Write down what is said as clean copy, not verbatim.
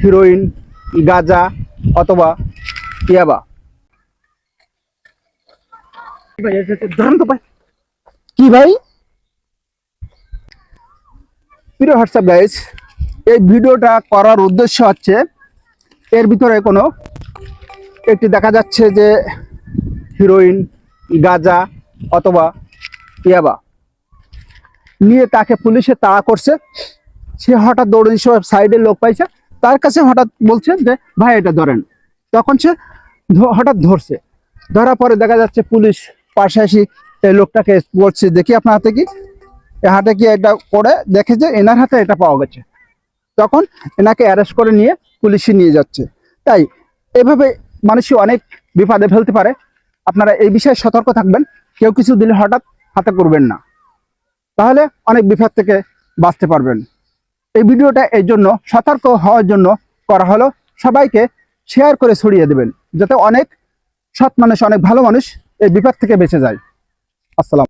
Heroine, গাঁজা অথবা ইয়াবা। কি ভাই? প্রিয় হোয়াটসঅ্যাপ গাইস, এই ভিডিওটা করার উদ্দেশ্য হচ্ছে এর ভিতরে কোনো একটি দেখা যাচ্ছে যে হিরোইন, গাঁজা অথবা ইয়াবা নিয়ে তাকে পুলিশে তাড়া করছে। সে হঠাৎ দৌড়ে সাইডের লোক পাইছে, তার কাছে হঠাৎ বলছে যে ভাই এটা ধরেন। তখন সে হঠাৎ ধরছে, ধরার পরে দেখা যাচ্ছে পুলিশ পাশে এসে এই লোকটাকে বলছে দেখি আপনার হাতে কি, হাতে কি এটা করে দেখে যে এনার হাতে এটা পাওয়া গেছে। তখন এনাকে অ্যারেস্ট করে নিয়ে পুলিশে নিয়ে যাচ্ছে। তাই এভাবে মানুষই অনেক বিপদে ফেলতে পারে। আপনারা এই বিষয়ে সতর্ক থাকবেন। কেউ কিছু দিলে হঠাৎ হাতে করবেন না, তাহলে অনেক বিপদ থেকে বাঁচতে পারবেন। এই ভিডিওটা এই জন্য সতর্ক হওয়ার জন্য করা হলো। সবাইকে শেয়ার করে ছড়িয়ে দেবেন, যাতে অনেক সৎ মানুষ, অনেক ভালো মানুষ এই বিপদ থেকে বেঁচে যায়। আসসালাম।